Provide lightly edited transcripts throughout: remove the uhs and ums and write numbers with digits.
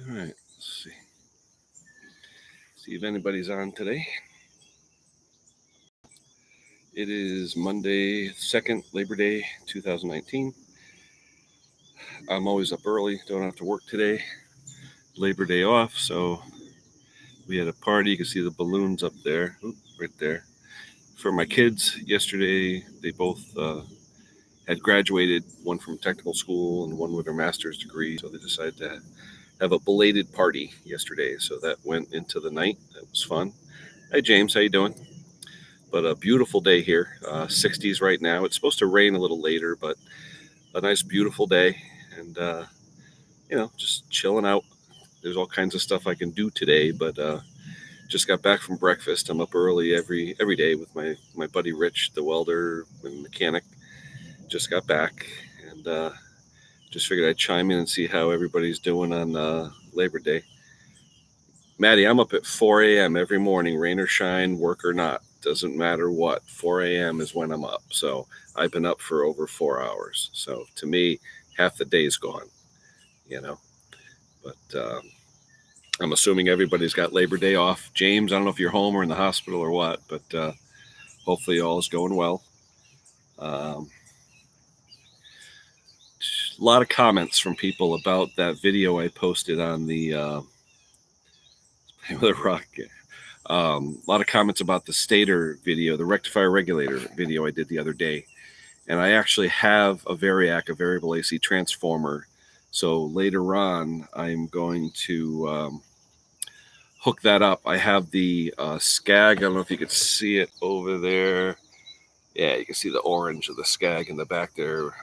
All right, let's see. See if anybody's on today. It is Monday, 2nd, Labor Day, 2019. I'm always up early, don't have to work today. Labor Day off, so we had a party. You can see the balloons up there, right there. For my kids, yesterday they both had graduated, one from technical school and one with their master's degree, so they decided to have a belated party yesterday. So that went into the night. That was fun. Hey James, how you doing? But a beautiful day here, 60s right now. It's supposed to rain a little later, but a nice, beautiful day, and just chilling out. There's all kinds of stuff I can do today, but just got back from breakfast. I'm up early every day with my buddy Rich, the welder and mechanic. Just got back, and just figured I'd chime in and see how everybody's doing on Labor Day. Maddie, I'm up at 4 a.m. every morning, rain or shine, work or not. Doesn't matter what. 4 a.m. is when I'm up. So I've been up for over 4 hours. So to me, half the day's gone, you know. But I'm assuming everybody's got Labor Day off. James, I don't know if you're home or in the hospital or what, but hopefully all is going well. Um, a lot of comments from people about that video I posted on the rock. A lot of comments about the stator video, the rectifier regulator video I did the other day. And I actually have a Variac, a variable AC transformer. So later on, I'm going to hook that up. I have the Skag. I don't know if you can see it over there. Yeah, you can see the orange of the Skag in the back there.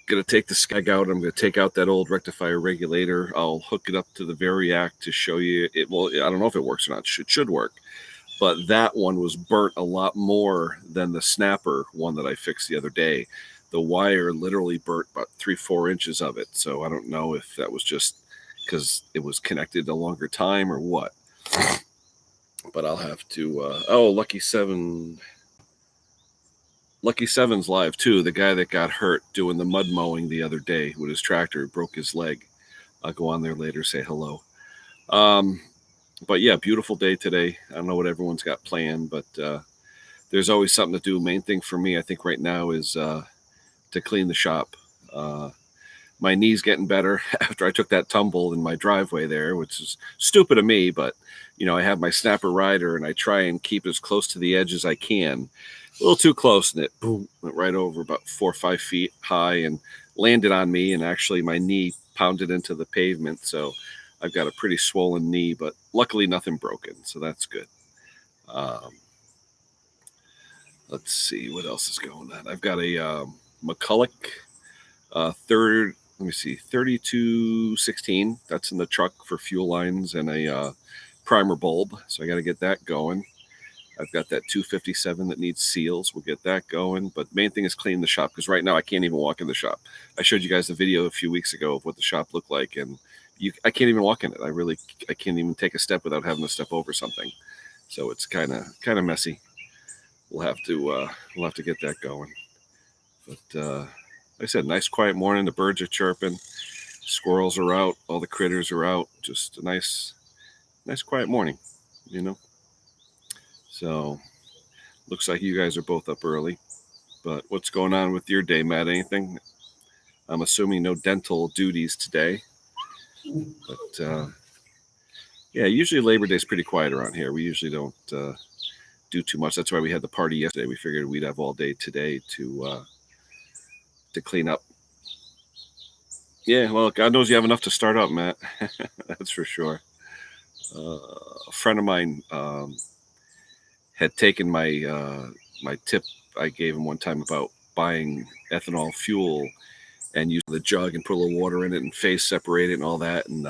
Going to take the Skag out. I'm going to take out that old rectifier regulator. I'll hook it up to the Variac to show you it. Well, I don't know if it works or not. It should work. But that one was burnt a lot more than the snapper one that I fixed the other day. The wire literally burnt about 3-4 inches of it. So I don't know if that was just because it was connected a longer time or what. But I'll have to. Lucky Seven's live too. The guy that got hurt doing the mud mowing the other day with his tractor broke his leg. I'll go on there later, say hello. But yeah, beautiful day today. I don't know what everyone's got planned, but there's always something to do. Main thing for me, I think right now is to clean the shop. My knee's getting better after I took that tumble in my driveway there, which is stupid of me, but I have my snapper rider and I try and keep as close to the edge as I can. A little too close, and it boom, went right over about 4 or 5 feet high and landed on me, and actually my knee pounded into the pavement. So I've got a pretty swollen knee, but luckily nothing broken, so that's good. Let's see what else is going on. I've got a McCulloch third. Let me see, 3216. That's in the truck for fuel lines and a primer bulb. So I got to get that going. I've got that 257 that needs seals. We'll get that going. But main thing is clean the shop, because right now I can't even walk in the shop. I showed you guys the video a few weeks ago of what the shop looked like, and I can't even walk in it. I can't even take a step without having to step over something. So it's kind of messy. We'll have to get that going. But like I said, nice quiet morning. The birds are chirping. Squirrels are out. All the critters are out. Just a nice quiet morning, So looks like you guys are both up early. But what's going on with your day, Matt? Anything? I'm assuming no dental duties today. But yeah, usually Labor Day is pretty quiet around here. We usually don't do too much. That's why we had the party yesterday. We figured we'd have all day today to clean up. Yeah, well, God knows you have enough to start up, Matt. That's for sure. A friend of mine had taken my tip I gave him one time about buying ethanol fuel and using the jug and put a little water in it and phase separate it and all that. And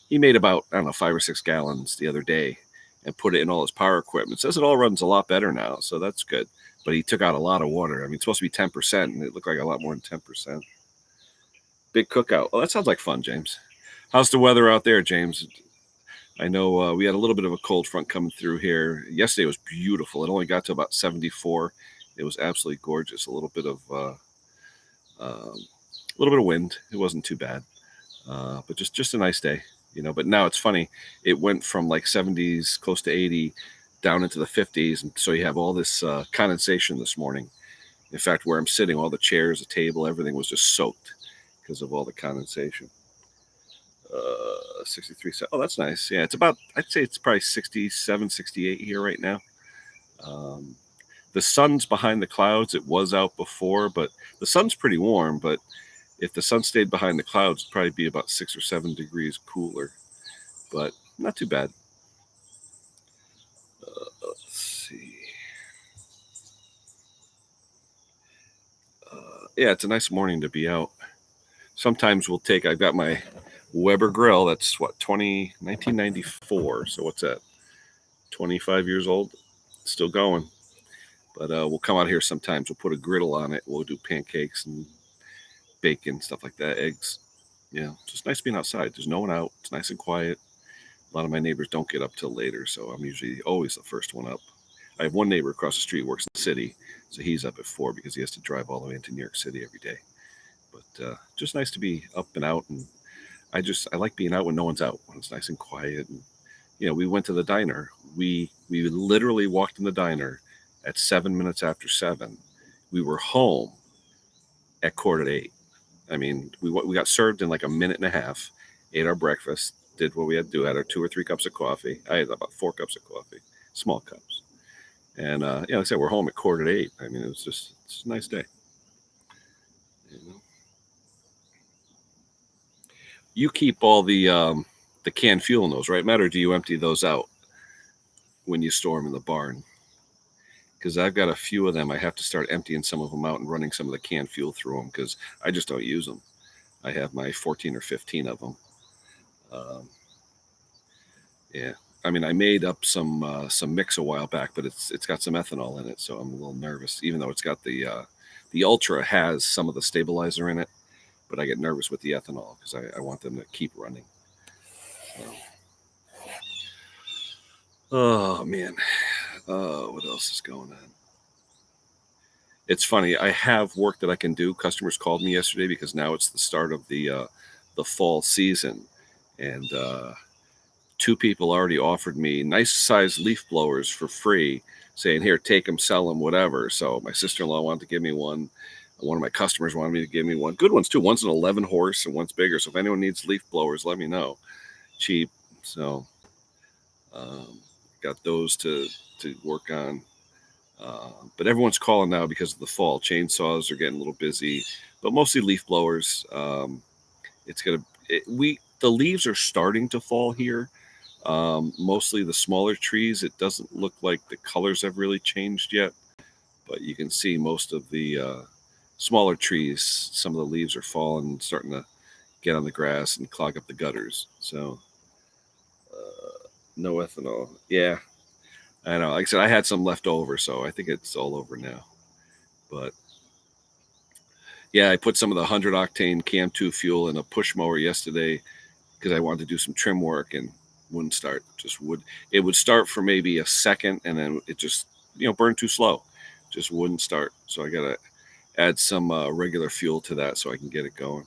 he made about, 5 or 6 gallons the other day and put it in all his power equipment. Says it all runs a lot better now, so that's good. But he took out a lot of water. I mean, it's supposed to be 10%, and it looked like a lot more than 10%. Big cookout. Oh, that sounds like fun, James. How's the weather out there, James? I know we had a little bit of a cold front coming through here. Yesterday was beautiful. It only got to about 74. It was absolutely gorgeous. A little bit of wind. It wasn't too bad. But just a nice day, But now it's funny. It went from like 70s, close to 80, down into the 50s, and so you have all this condensation this morning. In fact, where I'm sitting, all the chairs, the table, everything was just soaked because of all the condensation. 63. Oh, that's nice. Yeah, it's about, I'd say it's probably 67, 68 here right now. Um, the sun's behind the clouds. It was out before, but the sun's pretty warm. But if the sun stayed behind the clouds, it'd probably be about 6 or 7 degrees cooler, but not too bad. Let's see. Yeah, it's a nice morning to be out. Sometimes I've got my Weber grill. That's what, 1994. So what's that? 25 years old, still going. But we'll come out here sometimes. We'll put a griddle on it. We'll do pancakes and bacon, stuff like that, eggs. Yeah, it's just nice being outside. There's no one out. It's nice and quiet. A lot of my neighbors don't get up till later, so I'm usually always the first one up. I have one neighbor across the street who works in the city, so he's up at 4 because he has to drive all the way into New York City every day. But just nice to be up and out, and I like being out when no one's out, when it's nice and quiet. And we went to the diner. We literally walked in the diner at 7 minutes after 7. We were home at 7:45. I mean, we got served in like a minute and a half, ate our breakfast, did what we had to do, had our 2 or 3 cups of coffee. I had about 4 cups of coffee, small cups. And like I said, we're home at 7:45. I mean, it's a nice day. You keep all the canned fuel in those, right, Matt? Or do you empty those out when you store them in the barn? Because I've got a few of them. I have to start emptying some of them out and running some of the canned fuel through them because I just don't use them. I have my 14 or 15 of them. Yeah, I mean, I made up some mix a while back, but it's got some ethanol in it, so I'm a little nervous. Even though it's got the Ultra has some of the stabilizer in it, but I get nervous with the ethanol because I want them to keep running. Oh man, what else is going on? It's funny. I have work that I can do. Customers called me yesterday because now it's the start of the fall season, and 2 people already offered me nice size leaf blowers for free, saying, "Here, take them, sell them, whatever." So my sister-in-law wanted to give me one. One of my customers wanted me to give me one. Good ones too. One's an 11 horse and one's bigger. So if anyone needs leaf blowers, let me know. Cheap. So got those to work on. But everyone's calling now because of the fall. Chainsaws are getting a little busy, but mostly leaf blowers. The leaves are starting to fall here. Mostly the smaller trees. It doesn't look like the colors have really changed yet, but you can see most of the smaller trees. Some of the leaves are falling, starting to get on the grass and clog up the gutters. So no ethanol. Yeah, I know. Like I said, I had some left over, so I think it's all over now. But yeah, I put some of the 100 octane Cam 2 fuel in a push mower yesterday because I wanted to do some trim work and wouldn't start. It would start for maybe a second and then it just burned too slow. Just wouldn't start. So I gotta add some regular fuel to that so I can get it going.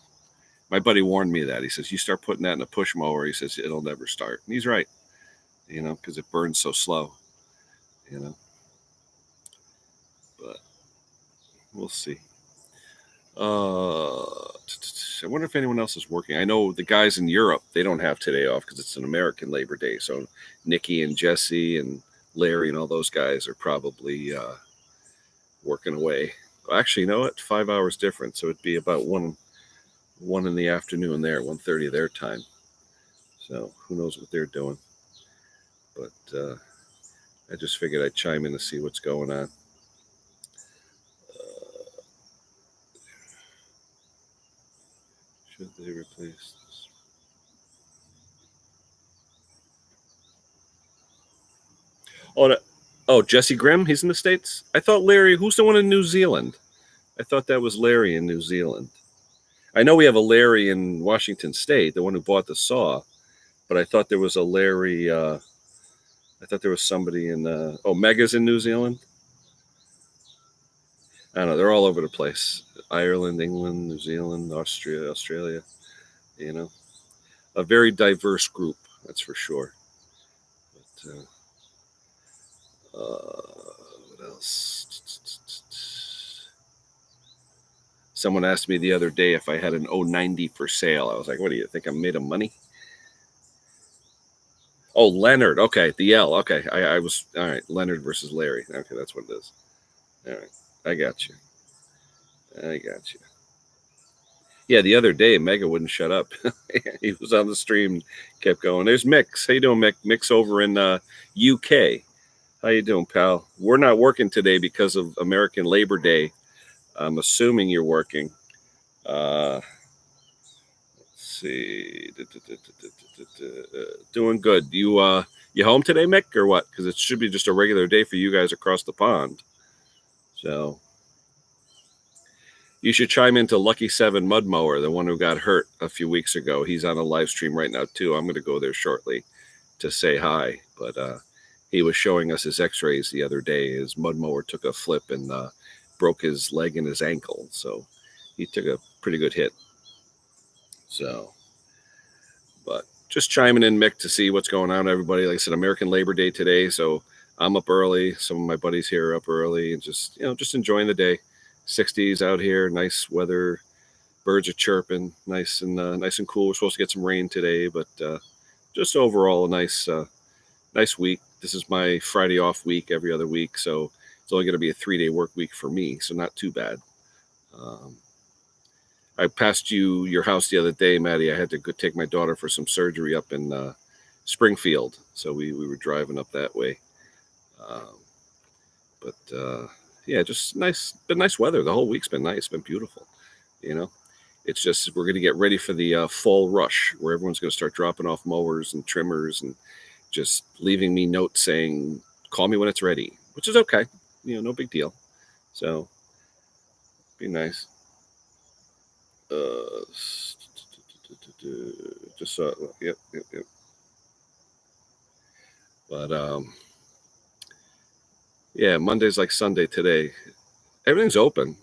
My buddy warned me that. He says, you start putting that in a push mower, he says, it'll never start. And he's right, because it burns so slow, but we'll see. I wonder if anyone else is working. I know the guys in Europe, they don't have today off because it's an American Labor Day. So Nikki and Jesse and Larry and all those guys are probably working away. Actually, you know what? 5 hours different. So it'd be about one in the afternoon there, 1:30 their time. So who knows what they're doing. But I just figured I'd chime in to see what's going on. Should they replace this? Oh, Jesse Grimm, he's in the States? I thought Larry, who's the one in New Zealand? I thought that was Larry in New Zealand. I know we have a Larry in Washington State, the one who bought the saw, but I thought there was a Larry, I thought there was somebody in, Mega's in New Zealand? I don't know, they're all over the place. Ireland, England, New Zealand, Australia, a very diverse group, that's for sure. But, what else? Someone asked me the other day if I had an 090 for sale. I was like, what do you think? I'm made of money? Oh, Leonard. Okay, the L. Okay, I was all right. Leonard versus Larry. Okay, that's what it is. All right, I got you. I got you. Yeah, the other day Mega wouldn't shut up. He was on the stream, kept going. There's Mix. How you doing, Mick? Mix over in UK. How you doing, pal? We're not working today because of American Labor Day. I'm assuming you're working. Let's see. Doing good. You home today, Mick, or what? Because it should be just a regular day for you guys across the pond. So you should chime into Lucky Seven Mud Mower, the one who got hurt a few weeks ago. He's on a live stream right now too. I'm going to go there shortly to say hi. But he was showing us his X-rays the other day. His mud mower took a flip and broke his leg and his ankle. So he took a pretty good hit. So, but just chiming in, Mick, to see what's going on, everybody. Like I said, American Labor Day today. So I'm up early. Some of my buddies here are up early and just enjoying the day. 60s out here, nice weather. Birds are chirping, nice and cool. We're supposed to get some rain today, but just overall a nice week. This is my Friday off week every other week, so it's only going to be a 3-day work week for me, so not too bad. I passed your house the other day, Maddie. I had to go take my daughter for some surgery up in Springfield, so we were driving up that way. Yeah, just nice. Been nice weather. The whole week's been nice. Been beautiful. It's just we're going to get ready for the fall rush, where everyone's going to start dropping off mowers and trimmers and just leaving me notes saying, call me when it's ready, which is okay. No big deal. So be nice. Just yep. But yeah, Monday's like Sunday today. Everything's open.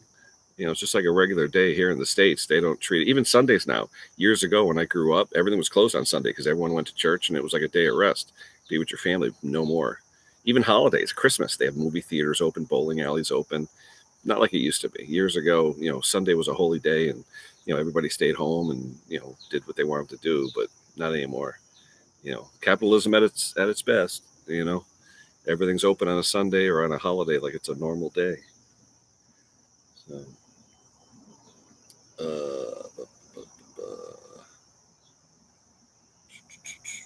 It's just like a regular day here in the States. They don't treat it. Even Sundays now. Years ago when I grew up, everything was closed on Sunday because everyone went to church and it was like a day of rest. Be with your family, no more. Even holidays, Christmas, they have movie theaters open, bowling alleys open. Not like it used to be. Years ago, Sunday was a holy day and, everybody stayed home and, did what they wanted to do, but not anymore. Capitalism at its best, everything's open on a Sunday or on a holiday like it's a normal day. So,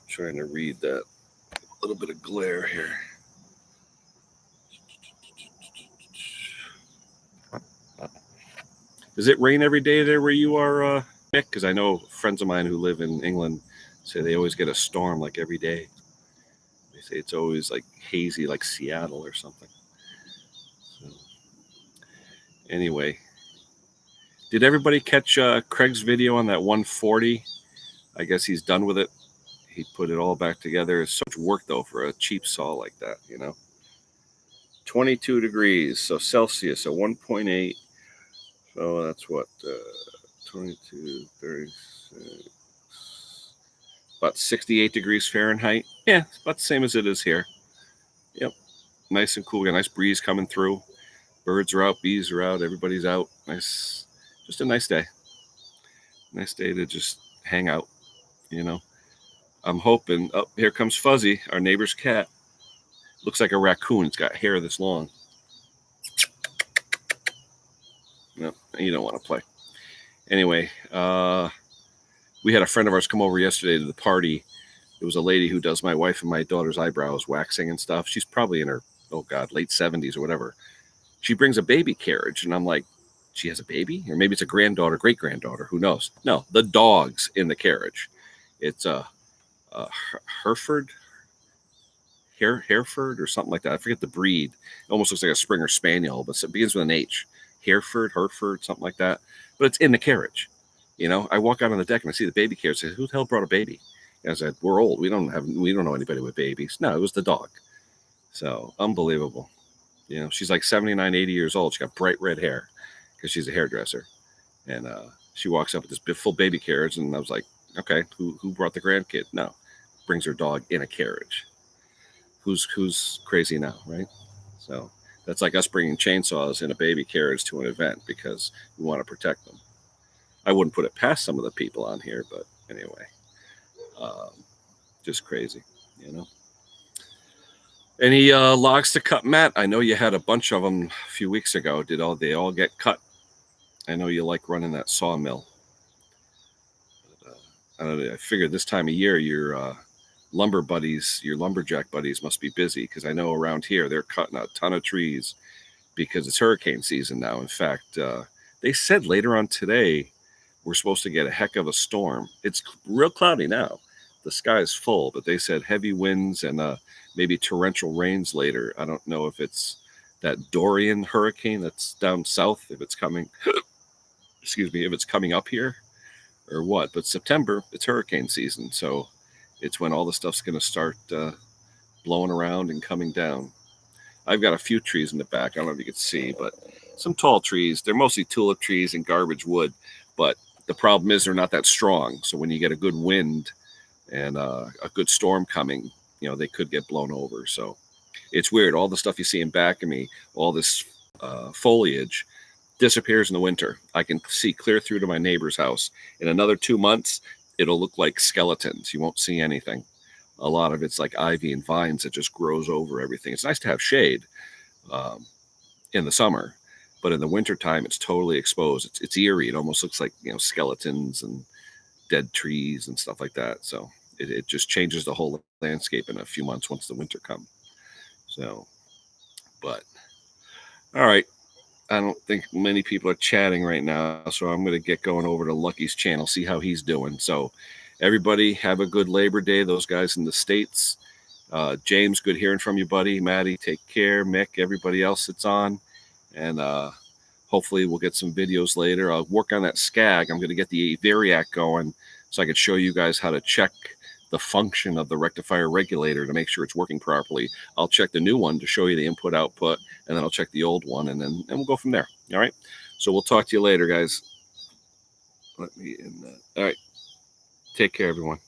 trying to read that. A little bit of glare here. Does it rain every day there where you are, Nick? Because I know friends of mine who live in England say they always get a storm like every day. They say it's always like hazy, like Seattle or something. So, anyway, did everybody catch Craig's video on that 140? I guess he's done with it. He put it all back together. It's so much work, though, for a cheap saw like that, 22 degrees, so Celsius, so 1.8. So that's what, 22, 36, about 68 degrees Fahrenheit. Yeah, it's about the same as it is here. Yep, nice and cool. We got a nice breeze coming through. Birds are out, bees are out, everybody's out. Nice, just a nice day. Nice day to just hang out, I'm hoping. Oh, here comes Fuzzy, our neighbor's cat. Looks like a raccoon. It's got hair this long. No, you don't want to play. Anyway, we had a friend of ours come over yesterday to the party. It was a lady who does my wife and my daughter's eyebrows, waxing and stuff. She's probably in her, late 70s or whatever. She brings a baby carriage, and I'm like, she has a baby? Or maybe it's a granddaughter, great-granddaughter. Who knows? No, the dog's in the carriage. It's a Hereford or something like that. I forget the breed. It almost looks like a Springer Spaniel, but it begins with an H. Hereford, something like that. But it's in the carriage. I walk out on the deck and I see the baby carriage. I say, who the hell brought a baby? And I said, we're old. We don't know anybody with babies. No, it was the dog. So unbelievable. She's like 79, 80 years old. She got bright red hair because she's a hairdresser. And she walks up with this full baby carriage. And I was like, Okay, who brought the grandkid? No, brings her dog in a carriage. Who's crazy now, right? So that's like us bringing chainsaws in a baby carriage to an event because we want to protect them. I wouldn't put it past some of the people on here, but anyway, um, just crazy, you know. Any logs to cut, Matt? I know you had a bunch of them a few weeks ago. Did they all get cut? I know you like running that sawmill. But, I figured this time of year your lumber buddies, your lumberjack buddies, must be busy because I know around here they're cutting a ton of trees because it's hurricane season now. In fact, they said later on today we're supposed to get a heck of a storm. It's real cloudy now. The sky is full, but they said heavy winds and maybe torrential rains later. I don't know if it's that Dorian hurricane that's down south, if it's coming, excuse me, if it's coming up here or what. But September, it's hurricane season. So it's when all the stuff's going to start blowing around and coming down. I've got a few trees in the back. I don't know if you can see, but some tall trees. They're mostly tulip trees and garbage wood, but the problem is they're not that strong. So when you get a good wind and a good storm coming, they could get blown over. So it's weird. All the stuff you see in back of me, all this foliage disappears in the winter. I can see clear through to my neighbor's house. In another 2 months, it'll look like skeletons. You won't see anything. A lot of it's like ivy and vines that just grows over everything. It's nice to have shade in the summer, but in the wintertime, it's totally exposed. It's eerie. It almost looks like, skeletons and dead trees and stuff like that. So it just changes the whole landscape in a few months once the winter comes. So, but all right. I don't think many people are chatting right now, so I'm going to get going over to Lucky's channel, see how he's doing. So everybody have a good Labor Day, those guys in the States. James, good hearing from you, buddy. Maddie, take care. Mick, everybody else that's on. And hopefully we'll get some videos later. I'll work on that SCAG. I'm going to get the Variac going so I can show you guys how to check the function of the rectifier regulator to make sure it's working properly. I'll check the new one to show you the input output, and then I'll check the old one, and we'll go from there. All right. So we'll talk to you later, guys. Let me in that. All right. Take care, everyone.